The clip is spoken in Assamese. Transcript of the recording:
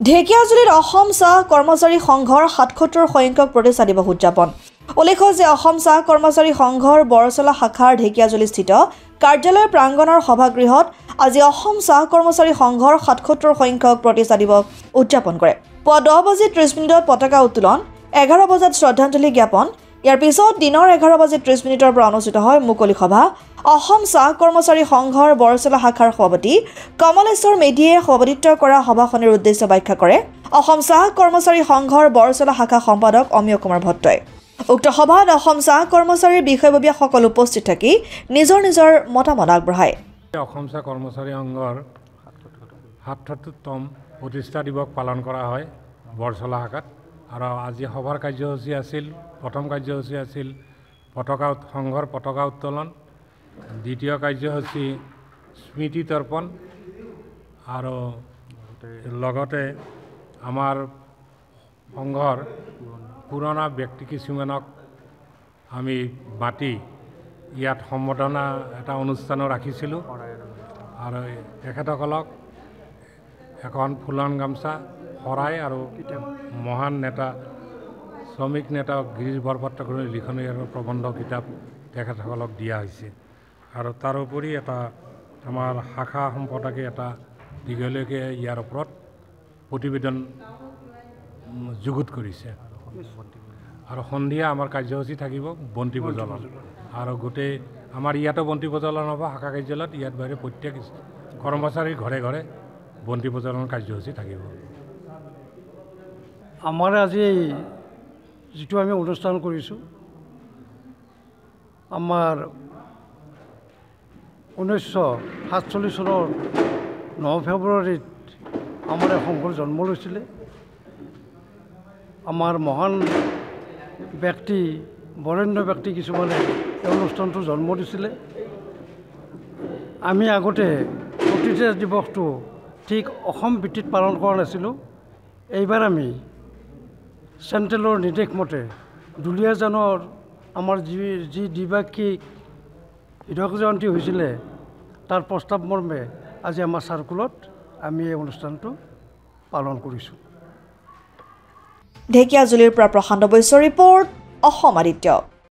ঢেকিয়াজুলিত অসম চাহ কৰ্মচাৰী সংঘৰ ৭৭ সংখ্যক প্ৰতিষ্ঠা দিৱস উদযাপন উল্লেখ্য যে অসম চাহ কৰ্মচাৰী সংঘৰ বৰচলা শাখাৰ ঢেকিয়াজুলিস্থিত কাৰ্যালয় প্ৰাংগণৰ সভাগৃহত আজি অসম চাহ কৰ্মচাৰী সংঘৰ ৭৭ সংখ্যক প্ৰতিষ্ঠা দিৱস উদযাপন কৰে। পুৱা 10:30 পতাকা উত্তোলন, 11 বজাত শ্ৰদ্ধাঞ্জলি জ্ঞাপন, ইয়াৰ পিছত দিনৰ 11:30 পৰা অনুষ্ঠিত হয় মুকলি সভা। অসম চাহ কৰ্মচাৰী সংঘৰ বৰচলা শাখাৰ সভাপতি কমলেশ্বৰ মেধিয়ে সভাপতিত্ব কৰা সভাখনৰ উদ্দেশ্য ব্যাখ্যা কৰে অসম চাহ কৰ্মচাৰী সংঘৰ বৰচলা শাখা সম্পাদক অমিয় কুমাৰ ভট্টই। উক্ত সভাত অসম চাহ কৰ্মচাৰীৰ বিষয়ববীয়াসকল উপস্থিত থাকি নিজৰ নিজৰ মতামত আগবঢ়ায়। অসম চাহ কৰ্মচাৰী সংঘৰ ৭৭তম প্ৰতিষ্ঠা দিৱস পালন কৰা হয় বৰচলা শাখাত। আৰু আজি সভাৰ কাৰ্যসূচী আছিল, প্ৰথম কাৰ্যসূচী আছিল সংঘৰ পতাকা উত্তোলন, দ্বিতীয় কাৰ্যসূচী স্মৃতি তৰ্পণ আৰু লগতে আমাৰ সংঘৰ পুৰণা ব্যক্তি কিছুমানক আমি মাতি ইয়াত সম্বৰ্ধনা এটা অনুষ্ঠানো ৰাখিছিলোঁ আৰু তেখেতসকলক এখন ফুলন গামোচা শৰাই আৰু মহান নেতা শ্ৰমিক নেতা গিৰীশ বৰপাত্ৰগোহাঁইৰ লিখনি আৰু প্ৰবন্ধ কিতাপ তেখেতসকলক দিয়া হৈছে। আৰু তাৰোপৰি এটা আমাৰ শাখা সম্পাদকে এটা দীঘলীয়াকৈ ইয়াৰ ওপৰত প্ৰতিবেদন যুগুত কৰিছে। আৰু সন্ধিয়া আমাৰ কাৰ্যসূচী থাকিব বন্তি প্ৰজ্বলন, আৰু গোটেই আমাৰ ইয়াতো বন্তি প্ৰজ্বলন হ'ব শাখা কাৰ্যালয়ত। ইয়াত বাহিৰে প্ৰত্যেক কৰ্মচাৰীৰ ঘৰে ঘৰে বন্তি প্ৰজ্বলনৰ কাৰ্যসূচী থাকিব। আমাৰ আজি যিটো আমি অনুষ্ঠান কৰিছোঁ, আমাৰ 1947 চনৰ 9 ফেব্ৰুৱাৰীত আমাৰ সংঘৰ জন্ম লৈছিলে। আমাৰ মহান ব্যক্তি, বৰেণ্য ব্যক্তি কিছুমানে এই অনুষ্ঠানটো জন্ম দিছিলে। আমি আগতে প্ৰতিষ্ঠা দিৱসটো ঠিক অসম ভিত্তিত পালন কৰা নাছিলোঁ। এইবাৰ আমি চেণ্ট্ৰেলৰ নিৰ্দেশ মতে দুলীয়াজানৰ আমাৰ যি দ্বিবাৰ্ষিক হীৰক জয়ন্তী হৈছিলে তাৰ প্ৰস্তাৱ মৰ্মে আজি আমাৰ চাৰ্কুলত আমি এই অনুষ্ঠানটো পালন কৰিছোঁ। ঢেকিয়াজুলিৰ পৰা প্ৰশান্ত বৈশ্যৰ ৰিপৰ্ট, অসম আদিত্য।